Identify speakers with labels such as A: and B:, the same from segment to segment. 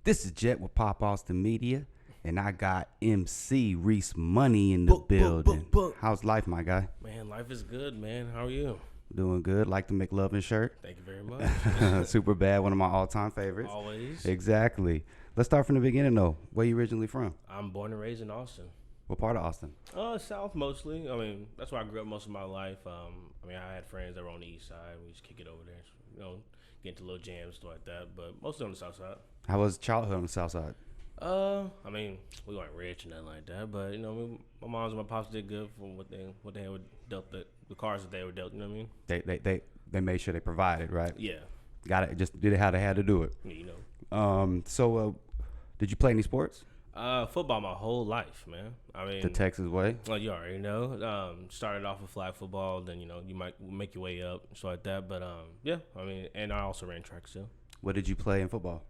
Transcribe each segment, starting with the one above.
A: This is Jet with Pop Austin Media, and I got MC Reese Money in the building. How's life, my guy?
B: Man, life is good, man. How are you?
A: Doing good. Like the McLovin shirt.
B: Thank you very much.
A: Super bad. One of my all-time favorites.
B: Always.
A: Exactly. Let's start from the beginning, though. Where you originally from?
B: I'm born and raised in Austin.
A: What part of Austin?
B: South mostly. I mean, that's where I grew up most of my life. I had friends that were on the east side. We just kick it over there. Get into little jams, stuff like that. But mostly on the south side.
A: How was childhood on the south side?
B: We weren't rich and nothing like that, but my moms and my pops did good for what they were dealt, the cars that they were dealt. You know what I mean?
A: They made sure they provided, right?
B: Yeah.
A: Got it. Just did it how they had to do it.
B: Yeah,
A: So did you play any sports?
B: Football my whole life, man. I mean,
A: The Texas way.
B: well, you already know. Started off with flag football, then you might make your way up, stuff like that. But and I also ran track still.
A: What did you play in football?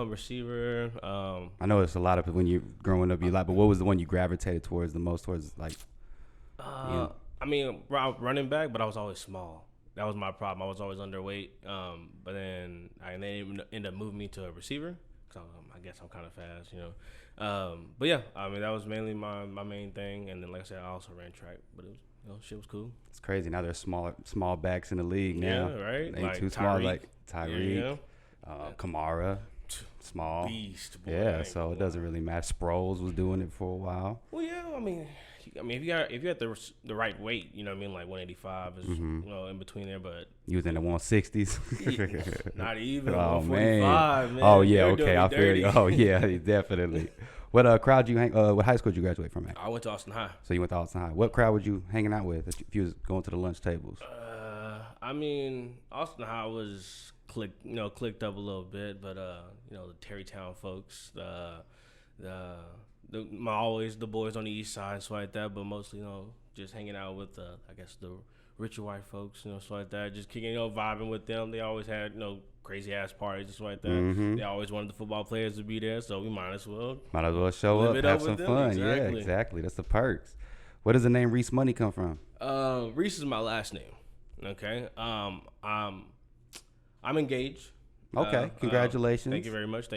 B: Receiver.
A: I know it's a lot of when you're growing up, you like, but what was the one you gravitated towards the most? Towards like,
B: running back, but I was always small. That was my problem. I was always underweight. But then they ended up moving me to a receiver. So I guess I'm kind of fast, But yeah, that was mainly my main thing. And then, like I said, I also ran track, but it was shit was cool.
A: It's crazy. Now there's small backs in the league now.
B: Yeah, right.
A: They ain't
B: like
A: too small, like Tyreek,
B: Yeah.
A: Kamara, small.
B: Beast, boy.
A: Yeah, so it doesn't really matter. Sproles was doing it for a while.
B: Well, yeah, if you got the right weight, like 185 is in between there, but
A: You was in the 160s.
B: not even
A: Oh
B: 145, man.
A: Oh yeah,
B: They were
A: okay,
B: doing
A: I
B: me
A: feel
B: dirty.
A: you. Oh yeah, definitely. What crowd you hang? What high school did you graduate from at?
B: I went to Austin High.
A: So you went to Austin High. What crowd would you hanging out with if you was going to the lunch tables?
B: Austin High was clicked up a little bit, but the Terrytown folks, always the boys on the east side, stuff like that, but mostly, just hanging out with, I guess, the richer white folks, stuff like that, just kicking, vibing with them. They always had, crazy ass parties, just like that.
A: Mm-hmm.
B: They always wanted the football players to be there, so we might as well
A: show
B: live
A: up,
B: it
A: have
B: up
A: some
B: with them.
A: fun.
B: Exactly.
A: Yeah, exactly. That's the perks. Where does the name Reese Money come from?
B: Reese is my last name. Okay. I'm engaged.
A: Okay, congratulations.
B: Thank you very much.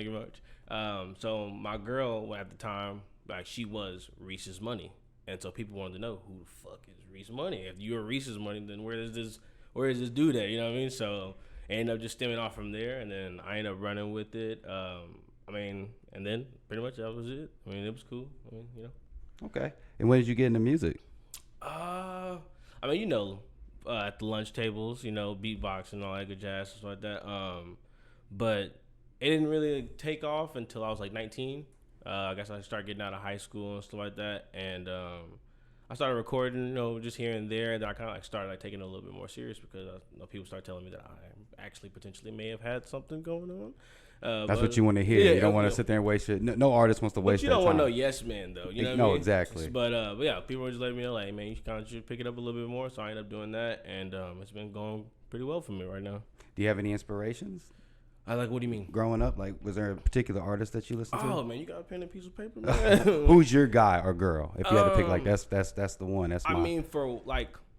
B: So my girl at the time, she was Reese's Money, and so people wanted to know who the fuck is Reese Money. If you're Reese's Money, then where is this dude at? You know what I mean? So I ended up just stemming off from there, and then I ended up running with it. And then pretty much that was it. It was cool.
A: Okay. And when did you get into music?
B: At the lunch tables, beatbox and all that good jazz, stuff like that. But it didn't really take off until I was like 19. I guess I started getting out of high school and stuff like that. And I started recording, just here and there. And then I kind of started taking it a little bit more serious because people started telling me that I actually potentially may have had something going on.
A: That's what you want to hear.
B: Yeah,
A: you don't want to sit there and waste it. No artist wants to waste
B: you
A: their
B: don't
A: time.
B: want no yes man though. You know what I
A: No,
B: mean?
A: exactly.
B: But yeah, people were just letting me know like, man, you kind of should pick it up a little bit more. So I ended up doing that, and it's been going pretty well for me right now.
A: Do you have any inspirations?
B: What do you mean?
A: Growing up, was there a particular artist that you listened to?
B: Oh man, you got a pen and piece of paper, man.
A: Who's your guy or girl? If you had to pick, that's the one. That's my.
B: For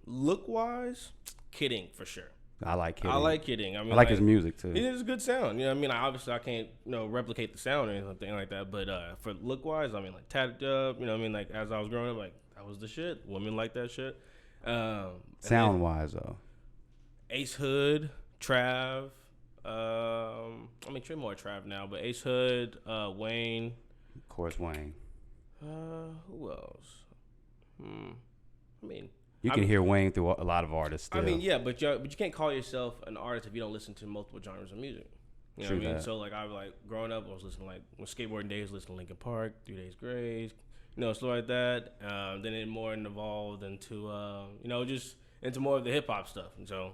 B: look wise, Kid Ink for sure.
A: I like Kid.
B: I like Kid Ink.
A: I like his music too.
B: It is a good sound. Obviously I can't replicate the sound or anything like that. But for look wise, Tatted Up. As I was growing up, that was the shit. Women like that shit.
A: Sound wise though,
B: Ace Hood, Trav. Trey more Trav now, but Ace Hood, Wayne.
A: Of course, Wayne.
B: Who else?
A: You can hear Wayne through a lot of artists still.
B: But you can't call yourself an artist if you don't listen to multiple genres of music. You know what I mean? So I was growing up, I was listening when skateboarding days, listening to Linkin Park, 3 Days Grace, stuff like that. Then it more evolved into just into more of the hip hop stuff. And so.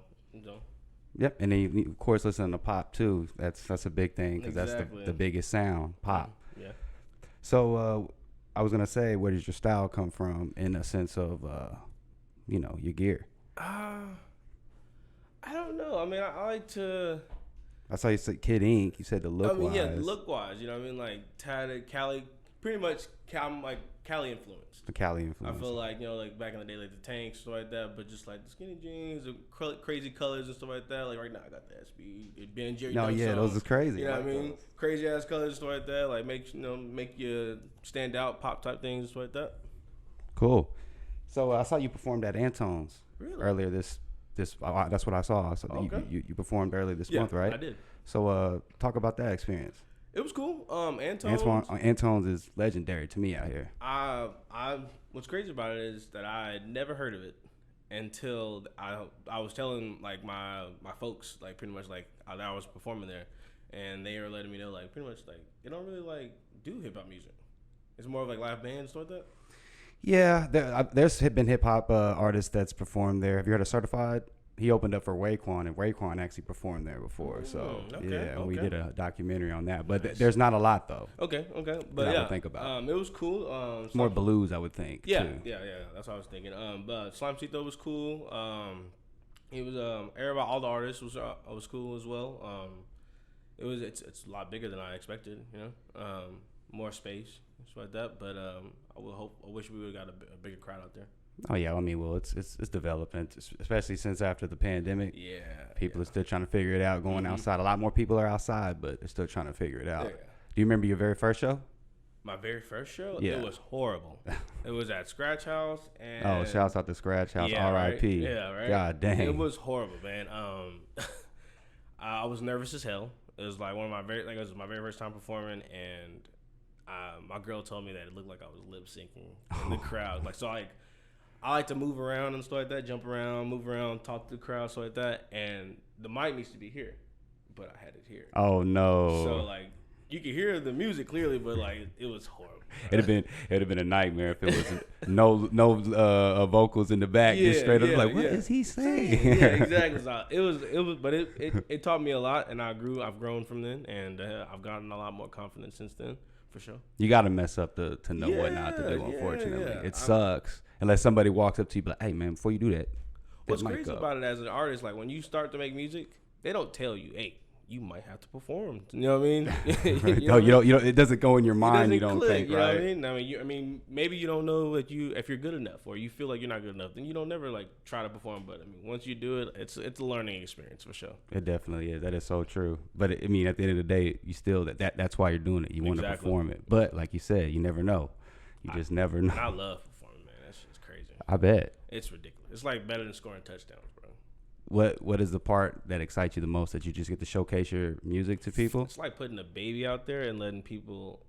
A: Yep, and then you, of course listen to pop too. That's a big thing because that's the biggest sound, pop.
B: Yeah.
A: So I was gonna say, where does your style come from in a sense of your gear?
B: I don't know. I like to.
A: I saw you said Kid Ink. You said the look wise.
B: Yeah, look wise. Tatted Cali pretty much Cali influenced.
A: The Cali influence.
B: I feel like, like back in the day, like the tanks, stuff like that, but just like the skinny jeans, the crazy colors and stuff like that. Like right now, I got the SB, Ben Jerry.
A: No, yeah, those is crazy.
B: You know what I mean? Crazy ass colors and stuff like that. Like make you stand out, pop type things and stuff like that.
A: Cool. So I saw you performed at Antone's earlier this. That's what I saw. So
B: okay.
A: you performed earlier this month, right?
B: I did.
A: So talk about that experience.
B: It was cool.
A: Antone's is legendary to me out here.
B: What's crazy about it is that I had never heard of it until I was telling like my folks like pretty much like I was performing there, and they were letting me know like pretty much like they don't really like do hip hop music. It's more of like live bands stuff like that.
A: Yeah, there's been hip hop artists that's performed there. Have you heard of Certified? He opened up for Raekwon, and Raekwon actually performed there before. We did a documentary on that. But
B: Nice.
A: There's not a lot though.
B: Okay. But
A: that I
B: yeah,
A: would think about.
B: It was cool.
A: More blues, I would think.
B: Yeah,
A: too.
B: yeah. That's what I was thinking. But Slimecito was cool. It was everybody, all the artists was cool as well. It's a lot bigger than I expected. More space, stuff like that. But I wish we would have got a bigger crowd out there.
A: Oh yeah, I mean, well, it's developing, especially since after the pandemic.
B: Yeah,
A: people are still trying to figure it out. Going outside, a lot more people are outside, but they're still trying to figure it out. Yeah. Do you remember your very first show?
B: My very first show?
A: Yeah.
B: It was horrible. It was at Scratch House. And
A: oh, shouts out to Scratch House,
B: yeah,
A: R.I.P.
B: Right? Yeah, right.
A: God dang,
B: it was horrible, man. I was nervous as hell. It was like it was my very first time performing, and my girl told me that it looked like I was lip syncing in the crowd. Like so, I like to move around and stuff like that, jump around, move around, talk to the crowd, stuff like that. And the mic needs to be here, but I had it here.
A: Oh no!
B: So like, you could hear the music clearly, but like, it was horrible.
A: It'd have been a nightmare if it was no vocals in the back, just straight up like, what is he saying?
B: Yeah, exactly. So it was, but it taught me a lot, and I've grown from then, and I've gotten a lot more confidence since then. For sure. You got to mess up to know what not to do, unfortunately. Yeah. It sucks. Unless somebody walks up to you and be like, hey, man, before you do that. What's crazy about it as an artist, like when you start to make music, they don't tell you, hey, you might have to perform. You know what I mean? you don't. It doesn't go in your mind. You don't think, you know right? What I mean, maybe you don't know if you're good enough, or you feel like you're not good enough. Then you don't never like try to perform. But I mean, once you do it, it's a learning experience for sure. It definitely is. That is so true. But I mean, at the end of the day, you still that's why you're doing it. You want to perform it. But like you said, you never know. You just never know. I love performing, man. That shit's crazy. I bet it's ridiculous. It's like better than scoring touchdowns. What is the part that excites you the most, that you just get to showcase your music to people? It's like putting a baby out there and letting people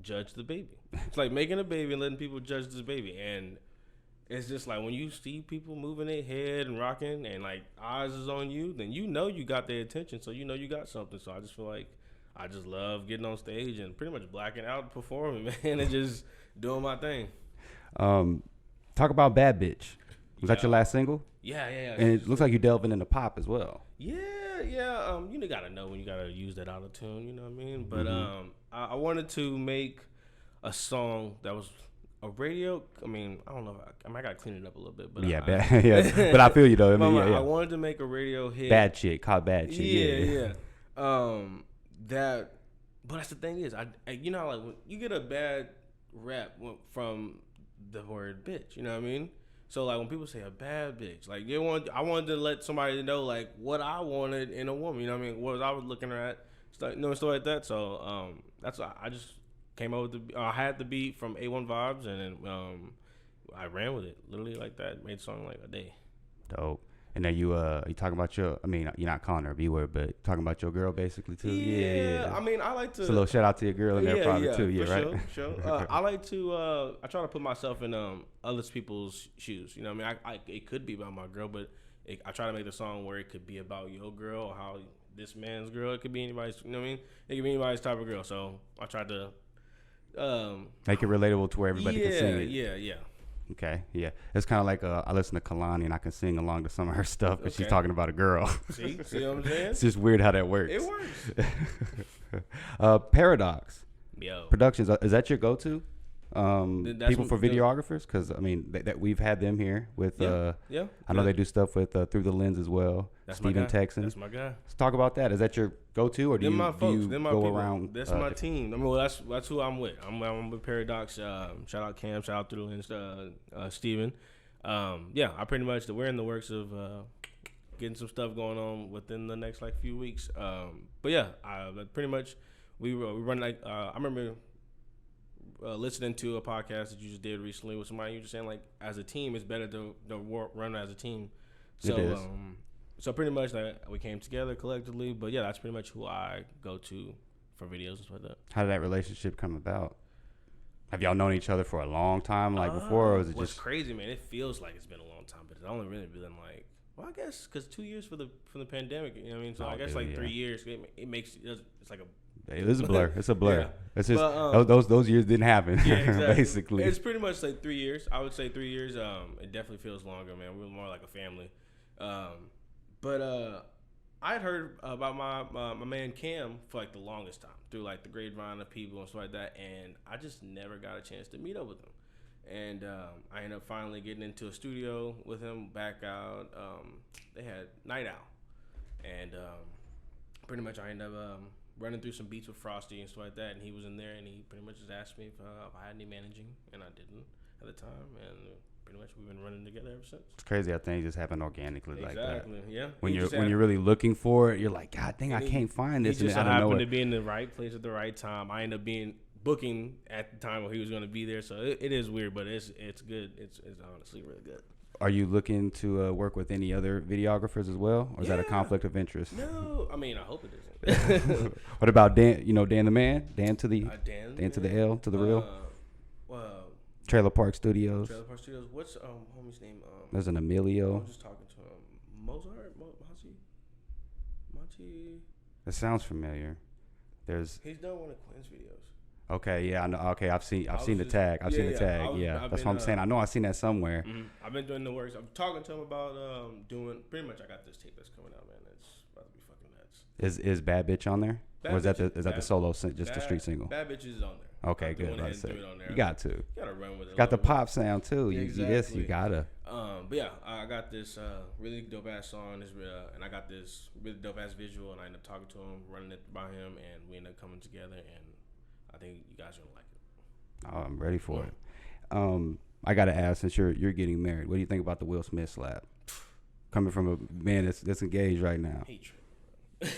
B: judge the baby. It's like making a baby and letting people judge this baby. And it's just like when you see people moving their head and rocking and like eyes is on you, then you know you got their attention. So you know you got something. So I just feel like I just love getting on stage and pretty much blacking out performing, man, and just doing my thing. Talk about Bad Bitch. Was that your last single? Yeah. And it looks like you're delving into pop as well. Yeah. You gotta know when you gotta use that auto tune. You know what I mean? But I wanted to make a song that was a radio. I mean, I don't know. I gotta clean it up a little bit. But but I feel you though. I wanted to make a radio hit. Bad Chick, called Bad Chick. Yeah. But that's the thing is, like when you get a bad rap from the word bitch. You know what I mean? So like when people say a bad bitch, like I wanted to let somebody know like what I wanted in a woman. You know what I mean? What I was looking at, stuff like that. So that's why I just came up with I had the beat from A1 Vibes, and then I ran with it literally like that. Made the song like a day. Dope. And then you talking about you're not calling her a B-word, but talking about your girl basically too. Yeah. I mean, I like to. It's a little shout out to your girl in there probably too. Yeah, right. Sure. I like to. I try to put myself in other people's shoes. You know what I mean? I it could be about my girl, but I try to make the song where it could be about your girl or how this man's girl. It could be anybody's. You know what I mean? It could be anybody's type of girl. So I tried to make it relatable to where everybody can sing it. Yeah. Okay, yeah. It's kind of like I listen to Kalani and I can sing along to some of her stuff because she's talking about a girl. See what I'm saying? It's just weird how that works. It works. Paradox. Yo. Productions, is that your go-to?
A: people for videographers? Because I mean, that we've had them here with. I know they do stuff with Through the Lens as well.
B: That's
A: Steven Texan.
B: That's my guy.
A: Let's talk about that. Is that your go-to, or do you go
B: people.
A: around?
B: That's my team. I mean, well, that's who I'm with. I'm with Paradox. Shout out Cam. Shout out Through the Lens. Steven. I pretty much we're in the works of getting some stuff going on within the next few weeks. Pretty much we run I remember listening to a podcast that you just did recently with somebody. You were just saying as a team, it's better to run as a team. So
A: it is.
B: So pretty much we came together collectively. But yeah, that's pretty much who I go to for videos and stuff like that.
A: How did that relationship come about? Have y'all known each other for a long time, before, or was it just
B: crazy, man? It feels like it's been a long time, but it's only really been I guess because 2 years from the pandemic. You know what I mean? So I guess 3 years. It makes it's like a.
A: It is a blur. It's a blur.
B: Yeah.
A: It's just those years didn't happen.
B: Yeah, exactly.
A: Basically,
B: it's pretty much 3 years. I would say 3 years. It definitely feels longer, man. We're more like a family. I'd heard about my man Cam for the longest time through the grapevine of people and stuff like that, and I just never got a chance to meet up with him. And I ended up finally getting into a studio with him back out. They had Night Owl, and pretty much I ended up running through some beats with Frosty and stuff like that, and he was in there, and he pretty much just asked me if I had any managing, and I didn't at the time, and pretty much we've been running together ever since.
A: It's crazy how things just happen organically like that.
B: Exactly, yeah.
A: When you're really looking for it, you're like, God dang, I can't find this.
B: He just happened to be in the right place at the right time. I ended up booking at the time where he was going to be there, so it is weird, but it's good. It's honestly really good.
A: Are you looking to work with any other videographers as well, or is that a conflict of interest?
B: No, I mean I hope it isn't.
A: What about Dan? Dan the Man, Dan to the
B: Dan
A: to the L to the real. Trailer Park Studios.
B: What's homie's name?
A: There's an Emilio.
B: I was just talking to him. Mozart, Monty.
A: It sounds familiar.
B: He's done one of Quinn's videos.
A: Okay, yeah, I know. Okay, I've seen the tag. I've seen the tag. That's what I'm saying. I know I've seen that somewhere.
B: Mm-hmm. I've been doing the works. I'm talking to him about doing. Pretty much, I got this tape that's coming out, man. It's about to be fucking nuts.
A: Is Bad Bitch on there? Or is that the solo, just the street single?
B: Bad Bitch is on there.
A: Okay, good. Let's say you got to.
B: You gotta run with it.
A: Got the pop sound too.
B: Yeah, exactly.
A: You gotta.
B: But yeah, I got this really dope ass song, and I got this really dope ass visual, and I ended up talking to him, running it by him, and we ended up coming together, and I think you guys are gonna like it.
A: Oh, I'm ready for it. I gotta ask, since you're getting married, what do you think about the Will Smith slap? Coming from a man that's engaged right now.
B: He tripped, bro.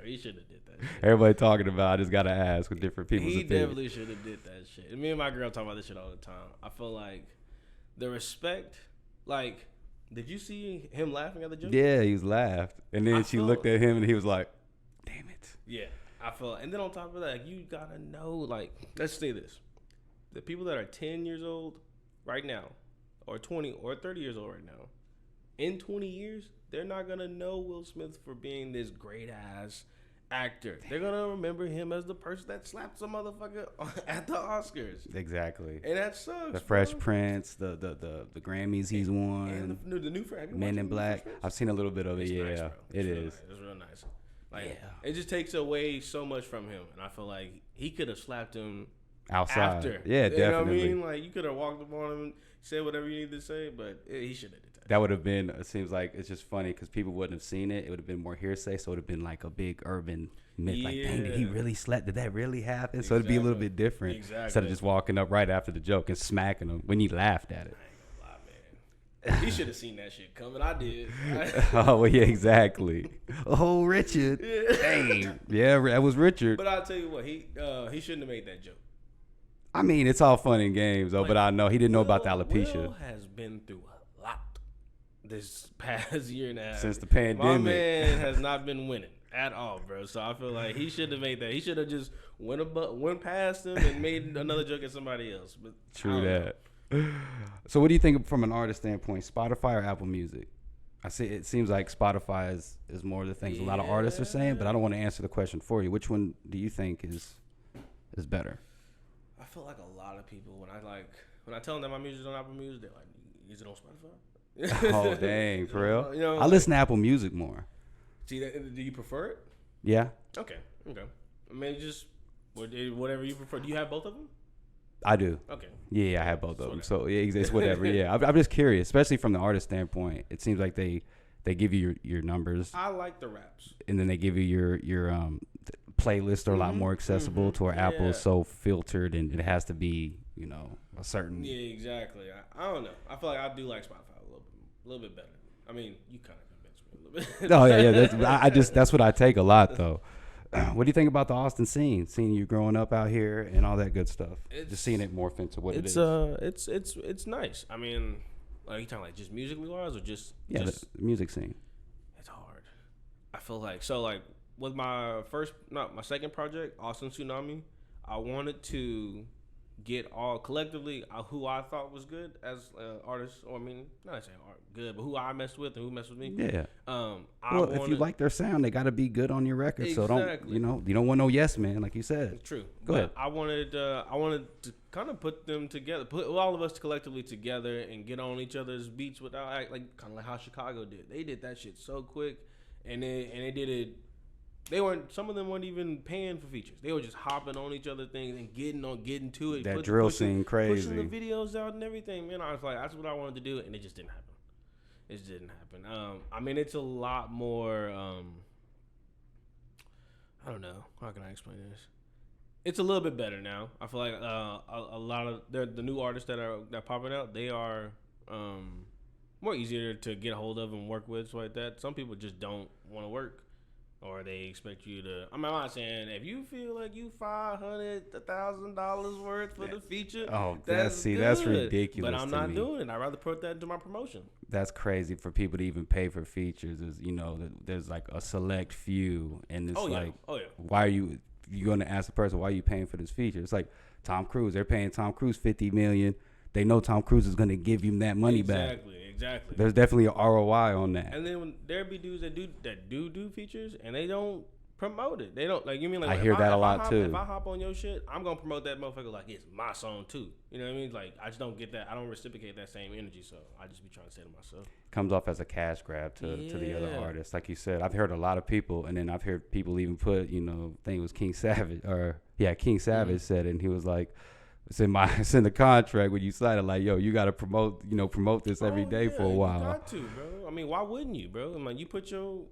B: He shouldn't have did that shit.
A: Everybody talking about. I just gotta ask with different people's opinions.
B: He definitely should have did that shit. And me and my girl talk about this shit all the time. I feel like the respect, did you see him laughing at the joke?
A: Yeah, he was laughed, and then she looked at him, and he was like, "Damn it."
B: Yeah, I feel. And then on top of that, you gotta know, let's say this: the people that are 10 years old right now, or 20 or 30 years old right now, in 20 years, they're not gonna know Will Smith for being this great ass actor. They're gonna remember him as the person that slapped some motherfucker at the Oscars.
A: Exactly.
B: And that sucks.
A: The Fresh Prince, the Grammys he's won,
B: and the new Fresh.
A: Men in Black. I've seen a little bit of it. Yeah,
B: nice,
A: it is.
B: Nice. It's real nice. It just takes away so much from him, and I feel like he could have slapped him
A: outside.
B: After.
A: Yeah, definitely.
B: You know what I mean? You could have walked up on him and said whatever you needed to say, but he should have did that.
A: That would have been. It seems like it's just funny because people wouldn't have seen it. It would have been more hearsay, so it would have been like a big urban myth. Yeah. Like, dang, did he really slap? Did that really happen? Exactly. So it'd be a little bit different instead of just walking up right after the joke and smacking him when he laughed at it.
B: He should have seen that shit coming. I did.
A: Oh, well, yeah, exactly. Oh, Richard. Yeah. Dang. Yeah, that was Richard.
B: But I'll tell you what, he shouldn't have made that joke.
A: I mean, it's all fun and games, though, but I know he didn't know about the alopecia.
B: Will has been through a lot this past year and a half.
A: Since the pandemic.
B: My man has not been winning at all, bro. So I feel like he should have made that. He should have just went past him and made another joke at somebody else. But
A: true that. So what do you think from an artist standpoint, Spotify or Apple Music? I see it seems like Spotify is more of the things a lot of artists are saying, but I don't want to answer the question for you. Which one do you think is better?
B: I feel like a lot of people when I tell them that my music's on Apple Music, they're like, "Is it on Spotify?"
A: Oh dang, for real? I listen to Apple Music more.
B: See, do you prefer it?
A: Yeah.
B: Okay. I mean, just whatever you prefer. Do you have both of them?
A: I do.
B: Okay.
A: Yeah, I have both of them. So yeah, it's whatever. Yeah, I'm just curious, especially from the artist standpoint. It seems like they give you your numbers.
B: I like the raps,
A: and then they give you your playlists are a lot more accessible to where Apple is so filtered and it has to be a certain.
B: Yeah, exactly. I don't know. I feel like I do like Spotify a little bit better. I mean, you kind of convinced me a little bit.
A: Oh yeah. That's what I take a lot though. What do you think about the Austin scene? Seeing you growing up out here and all that good stuff. Just seeing it morph into what it is.
B: It's nice. I mean, are you talking like just musically wise or just
A: the music scene?
B: It's hard. I feel like with my second project, Austin Tsunami, I wanted to get all collectively who I thought was good as artists, or I mean, not saying good, but who I messed with and who messed with me.
A: Yeah. If you like their sound, they got to be good on your record.
B: Exactly.
A: So you don't want no yes man, like you said.
B: True.
A: Go ahead.
B: I wanted to kind of put them together, put all of us collectively together, and get on each other's beats without kind of like how Chicago did. They did that shit so quick, and they did it. Some of them weren't even paying for features. They were just hopping on each other things and getting to it.
A: That drill scene crazy.
B: Pushing the videos out and everything. Man, I was like, that's what I wanted to do, and it just didn't happen. It just didn't happen. I mean, it's a lot more. I don't know. How can I explain this? It's a little bit better now. I feel like a lot of the new artists that are popping out, they are more easier to get a hold of and work with, so like that. Some people just don't want to work. Or they expect you to. I'm not saying if you feel like you $1,000 worth for the feature.
A: Oh, that's ridiculous.
B: But I'm not doing it. I'd rather put that into my promotion.
A: That's crazy for people to even pay for features. Is there's like a select few, and it's why are you going to ask the person why are you paying for this feature? It's like Tom Cruise. They're paying Tom Cruise $50 million. They know Tom Cruise is going to give him that money back.
B: Exactly.
A: There's definitely an ROI on that.
B: And then when there be dudes that do features and they don't promote it. They don't you mean like
A: I hear that a lot too.
B: If I hop on your shit, I'm gonna promote that motherfucker like it's my song too. You know what I mean? Like I just don't get that. I don't reciprocate that same energy. So I just be trying to say to myself.
A: Comes off as a cash grab to the other artists. Like you said, I've heard a lot of people, and then I've heard people even put I think it was King Savage said it, and he was like. It's in the contract when you sign it, like, yo, you got to promote this every day for a while.
B: You got to, bro. I mean, why wouldn't you, bro? I mean, you put you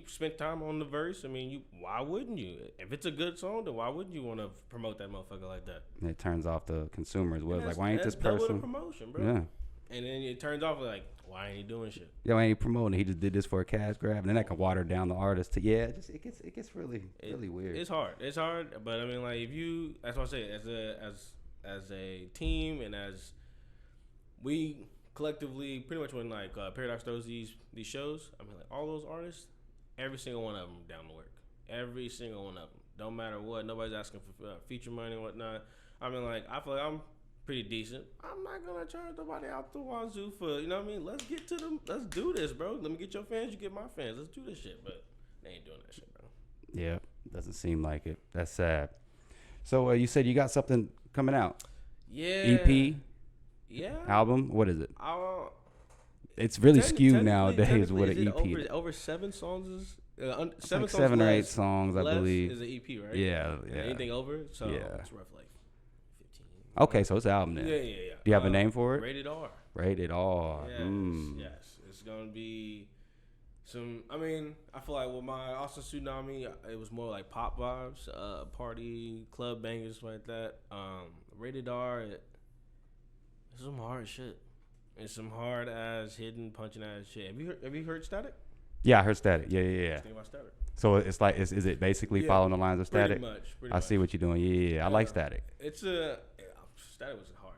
B: spent time on the verse. I mean, why wouldn't you? If it's a good song, then why wouldn't you want to promote that motherfucker like that?
A: And it turns off the consumer as well. Like, why ain't this person?
B: That's double the promotion, bro. Yeah. And then it turns off like, why ain't he doing shit?
A: Yo, ain't promoting. He just did this for a cash grab, and then that can water down the artist. It gets really weird.
B: It's hard, but I mean, like that's what I say as a team and as we collectively pretty much when like Paradox throws these shows, I mean like all those artists, every single one of them down to work. Every single one of them. Don't matter what. Nobody's asking for feature money and whatnot. I mean like I feel like I'm pretty decent. I'm not going to charge nobody out the wazoo for, you know what I mean? Let's get to them. Let's do this, bro. Let me get your fans. You get my fans. Let's do this shit. But they ain't doing that shit, bro.
A: Yeah. Doesn't seem like it. That's sad. So you said you got something coming out.
B: Yeah.
A: EP?
B: Yeah.
A: Album? What is it? It's really skewed nowadays what an EP
B: is. Over 7 songs is...
A: seven or 8 songs, I believe.
B: Is an EP, right?
A: Yeah.
B: Anything over? So it's rough like 15.
A: Okay, so it's an album then.
B: Yeah.
A: Do you have a name for it?
B: Rated R.
A: Rated R.
B: Yes. It's going to be... I feel like with my Austin Tsunami, it was more like pop vibes, party, club bangers like that. Rated R, it's some hard shit. It's some hard ass, hidden, punching ass shit. Have you heard Static?
A: Yeah, I heard Static. Yeah.
B: Think about Static.
A: So it's like, is it basically following the lines of Static?
B: Pretty much.
A: I see what you're doing. Yeah. I like Static.
B: Static was hard.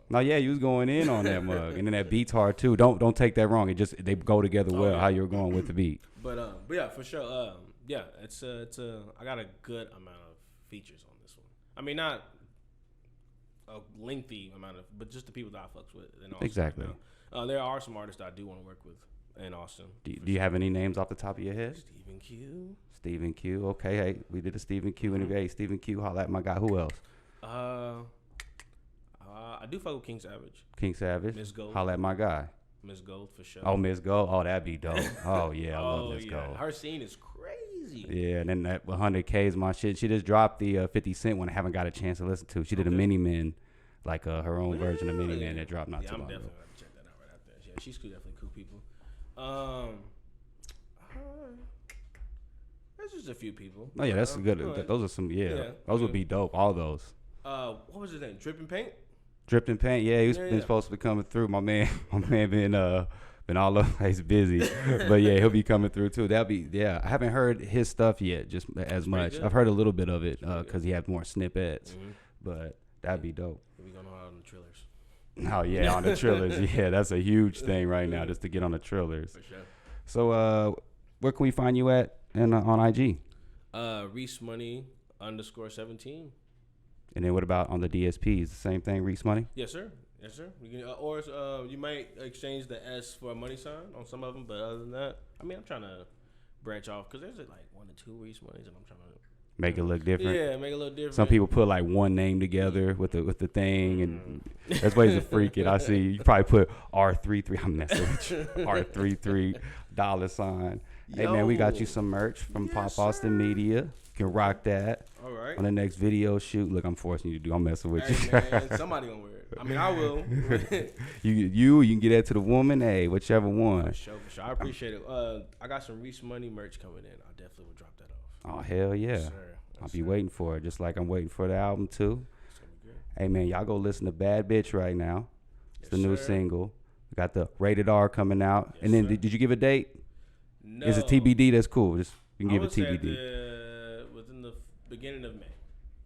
A: No, yeah, you was going in on that mug, and then that beat's hard too. Don't take that wrong. They go together well. Yeah. How you're going with the beat.
B: But yeah, for sure. It's I got a good amount of features on this one. I mean, not a lengthy amount but just the people that I fucks with. In Austin
A: exactly.
B: Right there are some artists that I do want to work with in Austin.
A: Do you have any names off the top of your head?
B: Stephen Q.
A: Okay, hey, we did a Stephen Q interview. Hey, Stephen Q, holla at my guy. Who else?
B: I do fuck with King Savage.
A: Miss Gold. Holla at my guy.
B: Miss Gold for sure.
A: Oh, Miss Gold. Oh, that'd be dope. Oh yeah, I love Miss Gold.
B: Her scene is crazy.
A: Yeah, and then that 100K is my shit. She just dropped the 50 Cent one. I haven't got a chance to listen to. She did a Mini Men like her own version of Miniman that dropped not too long ago.
B: I'm definitely gonna check that out right after. Yeah, she's definitely cool people. There's just a few people.
A: Oh yeah, that's good. Those are some. Yeah, those would be dope. All those.
B: What was his name? Dripping Paint.
A: Dripping Paint. Yeah, he was been supposed to be coming through. My man been all over. He's busy, but yeah, he'll be coming through too. That'll be I haven't heard his stuff yet, just as much. Good. I've heard a little bit of it because he had more snippets, but that'd be dope.
B: We gonna on the Trillers.
A: Oh yeah, on the Trillers. Yeah, that's a huge thing right now, just to get on the Trillers. For sure. So, where can we find you at and on IG?
B: Reese Money _17.
A: And then what about on the DSPs? The same thing, Reese Money?
B: Yes, sir. Yes, sir. You can, or you might exchange the S for a money sign on some of them, but other than that, I mean, I'm trying to branch off because there's like 1 or 2 Reese Monies, and I'm trying to
A: make it look different.
B: Yeah, make it look different.
A: Some people put like one name together with the thing, and that's ways to freak it. I see you probably put R33. I'm messing with you. R33 $. Hey man, we got you some merch from Pop Austin Media. You can rock that.
B: All right.
A: On the next video shoot. Look, I'm forcing you to do. I'm messing with you.
B: Man, somebody gonna wear it. I mean, I will.
A: you can get that to the woman. Hey, whichever one.
B: For sure. I appreciate it. I got some Reese Money merch coming in. I definitely will drop that off.
A: Oh hell yeah!
B: Yes,
A: I'll be waiting for it, just like I'm waiting for the album too.
B: It's gonna be good.
A: Hey man, y'all go listen to Bad Bitch right now. It's the new single. We got the Rated R coming out. Yes, and then did you give a date?
B: No.
A: Is it TBD? That's cool. Just you can give it TBD.
B: Within the beginning of May.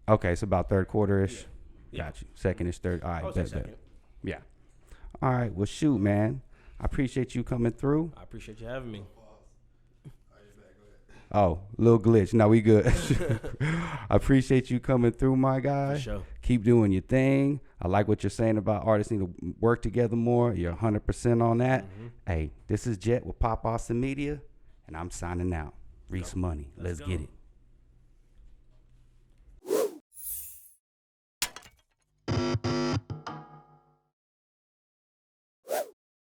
A: Okay, so about third quarter-ish.
B: Yeah.
A: Got you. Second-ish, third. All right,
B: bet.
A: Yeah. All right. Well, shoot, man. I appreciate you coming through.
B: I appreciate you having me.
A: Oh, little glitch. No, we good. I appreciate you coming through, my guy.
B: For sure.
A: Keep doing your thing. I like what you're saying about artists need to work together more. You're 100% on that. Mm-hmm. Hey, this is Jet with Pop Austin Media, and I'm signing out. Reese Money. Let's get it.